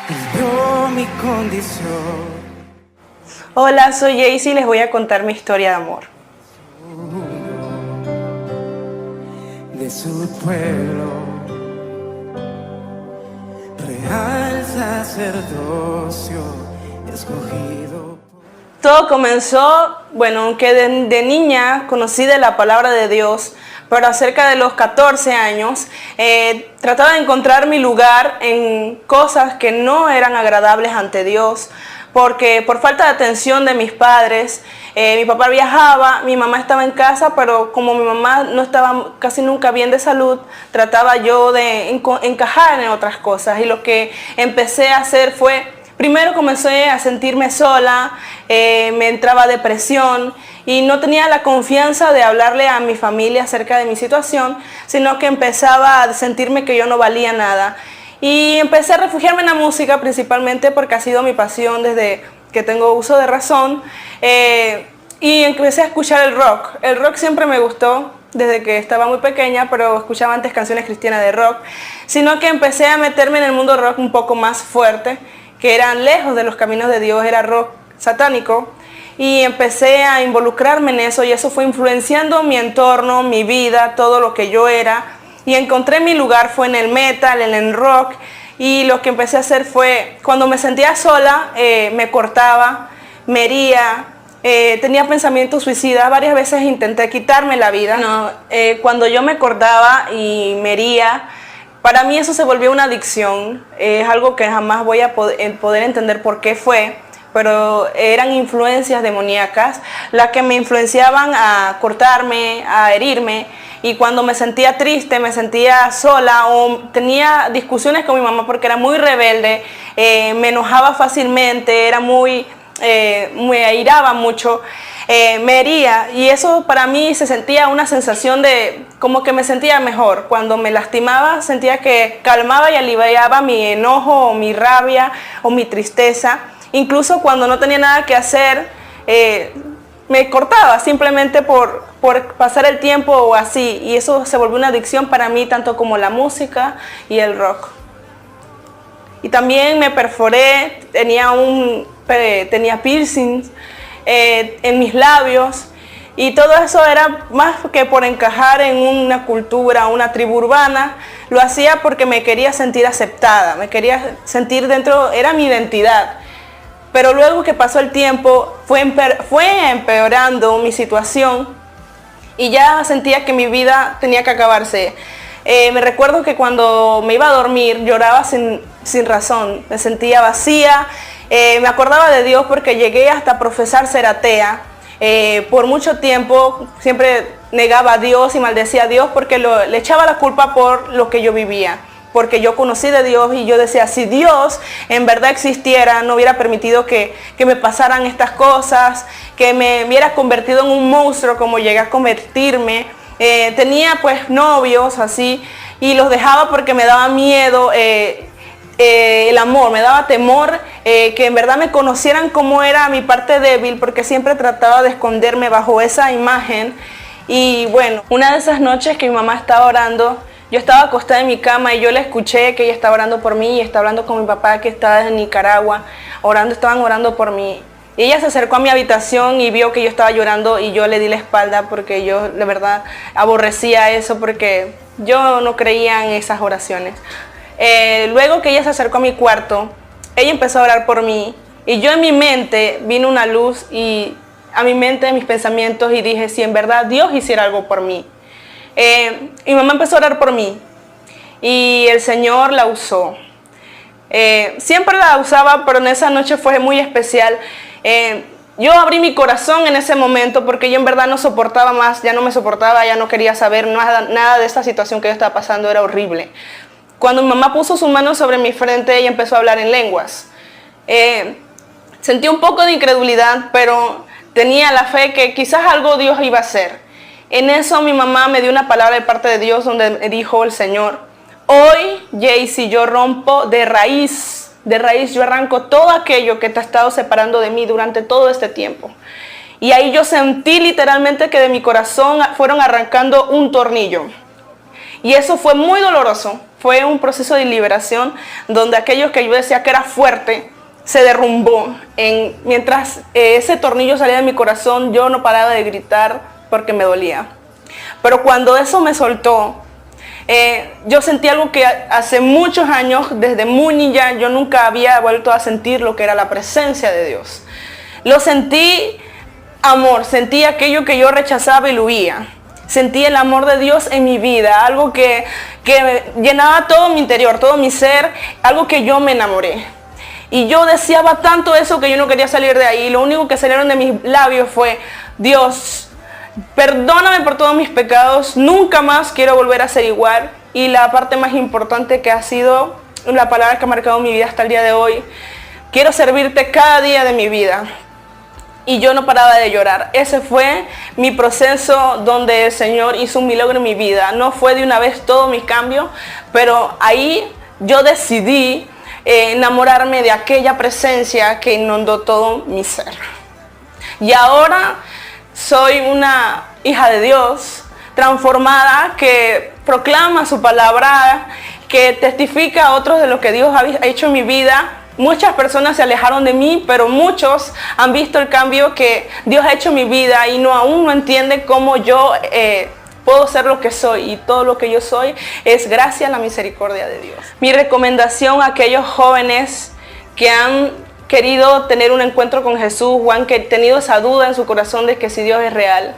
Él vio mi condición. Hola, soy Jaycee y les voy a contar mi historia de amor. De su pueblo, real sacerdocio escogido. Todo comenzó, aunque de niña conocí de la palabra de Dios, pero acerca de los 14 años trataba de encontrar mi lugar en cosas que no eran agradables ante Dios, porque por falta de atención de mis padres, mi papá viajaba, mi mamá estaba en casa, pero como mi mamá no estaba casi nunca bien de salud, trataba yo de encajar en otras cosas, y lo que empecé a hacer fue, primero comencé a sentirme sola, me entraba depresión y no tenía la confianza de hablarle a mi familia acerca de mi situación, sino que empezaba a sentirme que yo no valía nada. Y empecé a refugiarme en la música principalmente porque ha sido mi pasión desde que tengo uso de razón. Y empecé a escuchar el rock. El rock siempre me gustó desde que estaba muy pequeña, pero escuchaba antes canciones cristianas de rock. Sino que empecé a meterme en el mundo rock un poco más fuerte, que eran lejos de los caminos de Dios, era rock satánico. Y empecé a involucrarme en eso y eso fue influenciando mi entorno, mi vida, todo lo que yo era. Y encontré mi lugar, fue en el metal, en el rock, y lo que empecé a hacer fue, cuando me sentía sola, me cortaba, me hería, tenía pensamientos suicidas, varias veces intenté quitarme la vida. Cuando yo me cortaba y me hería, para mí eso se volvió una adicción, es algo que jamás voy a poder entender por qué fue, pero eran influencias demoníacas las que me influenciaban a cortarme, a herirme. Y cuando me sentía triste, me sentía sola o tenía discusiones con mi mamá porque era muy rebelde, me enojaba fácilmente, me airaba mucho, me hería. Y eso para mí se sentía una sensación de como que me sentía mejor. Cuando me lastimaba sentía que calmaba y aliviaba mi enojo o mi rabia o mi tristeza. Incluso cuando no tenía nada que hacer, me cortaba simplemente por pasar el tiempo o así, y eso se volvió una adicción para mí, tanto como la música y el rock. Y también me perforé, tenía piercings en mis labios, y todo eso era más que por encajar en una cultura, una tribu urbana. Lo hacía porque me quería sentir aceptada, me quería sentir dentro, era mi identidad. Pero luego que pasó el tiempo, fue empeorando mi situación y ya sentía que mi vida tenía que acabarse. Me recuerdo que cuando me iba a dormir lloraba sin razón, me sentía vacía, me acordaba de Dios porque llegué hasta profesar ser atea. Por mucho tiempo siempre negaba a Dios y maldecía a Dios porque le echaba la culpa por lo que yo vivía. Porque yo conocí de Dios y yo decía, si Dios en verdad existiera, no hubiera permitido que me pasaran estas cosas, que me hubiera convertido en un monstruo como llegué a convertirme. Tenía pues novios así y los dejaba porque me daba miedo el amor, me daba temor que en verdad me conocieran como era mi parte débil, porque siempre trataba de esconderme bajo esa imagen. Y bueno, una de esas noches que mi mamá estaba orando, yo estaba acostada en mi cama y yo le escuché que ella estaba orando por mí y estaba hablando con mi papá que estaba en Nicaragua, estaban orando por mí. Y ella se acercó a mi habitación y vio que yo estaba llorando y yo le di la espalda porque yo de verdad aborrecía eso porque yo no creía en esas oraciones. Luego que ella se acercó a mi cuarto, ella empezó a orar por mí y yo en mi mente vino una luz y a mi mente, mis pensamientos, y dije, si en verdad Dios hiciera algo por mí. Mi mamá empezó a orar por mí y el Señor la usó. Siempre la usaba, pero en esa noche fue muy especial. Yo abrí mi corazón en ese momento porque yo en verdad no soportaba más, ya no me soportaba, ya no quería saber nada de esta situación que yo estaba pasando, era horrible. Cuando mi mamá puso sus manos sobre mi frente, ella empezó a hablar en lenguas. Sentí un poco de incredulidad, pero tenía la fe que quizás algo Dios iba a hacer. En eso mi mamá me dio una palabra de parte de Dios donde me dijo el Señor, hoy, Jaycee, yo rompo de raíz yo arranco todo aquello que te ha estado separando de mí durante todo este tiempo. Y ahí yo sentí literalmente que de mi corazón fueron arrancando un tornillo. Y eso fue muy doloroso, Fue un proceso de liberación donde aquello que yo decía que era fuerte se derrumbó. Mientras ese tornillo salía de mi corazón, yo no paraba de gritar porque me dolía. Pero cuando eso me soltó, yo sentí algo que hace muchos años, desde muy niña, yo nunca había vuelto a sentir, lo que era la presencia de Dios. Lo sentí amor, sentí aquello que yo rechazaba y lo huía. Sentí el amor de Dios en mi vida, algo que llenaba todo mi interior, todo mi ser, algo que yo me enamoré. Y yo deseaba tanto eso que yo no quería salir de ahí. Lo único que salieron de mis labios fue: Dios, perdóname por todos mis pecados, nunca más quiero volver a ser igual. Y la parte más importante, que ha sido la palabra que ha marcado mi vida hasta el día de hoy: quiero servirte cada día de mi vida. Y yo no paraba de llorar. Ese fue mi proceso donde el Señor hizo un milagro en mi vida. No fue de una vez todo mi cambio, pero ahí yo decidí enamorarme de aquella presencia que inundó todo mi ser. Y ahora soy una hija de Dios, transformada, que proclama su palabra, que testifica a otros de lo que Dios ha hecho en mi vida. Muchas personas se alejaron de mí, pero muchos han visto el cambio que Dios ha hecho en mi vida y aún no entienden cómo yo puedo ser lo que soy, y todo lo que yo soy es gracias a la misericordia de Dios. Mi recomendación a aquellos jóvenes que han querido tener un encuentro con Jesús o han tenido esa duda en su corazón de que si Dios es real: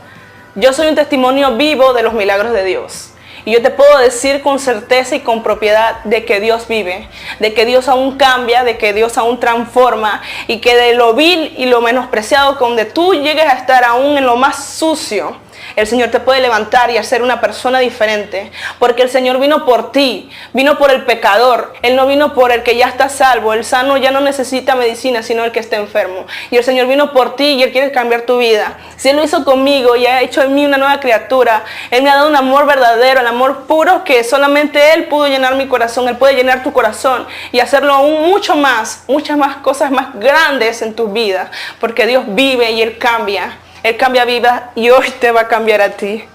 yo soy un testimonio vivo de los milagros de Dios. Y yo te puedo decir con certeza y con propiedad de que Dios vive, de que Dios aún cambia, de que Dios aún transforma, y que de lo vil y lo menospreciado, donde tú llegues a estar aún en lo más sucio, el Señor te puede levantar y hacer una persona diferente, porque el Señor vino por ti, vino por el pecador. Él no vino por el que ya está salvo. El sano ya no necesita medicina, sino el que está enfermo. Y el Señor vino por ti y Él quiere cambiar tu vida. Si Él lo hizo conmigo y ha hecho en mí una nueva criatura, Él me ha dado un amor verdadero, el amor puro que solamente Él pudo llenar mi corazón. Él puede llenar tu corazón y hacerlo aún muchas más cosas más grandes en tu vida, porque Dios vive y Él cambia. Él cambia vidas y hoy te va a cambiar a ti.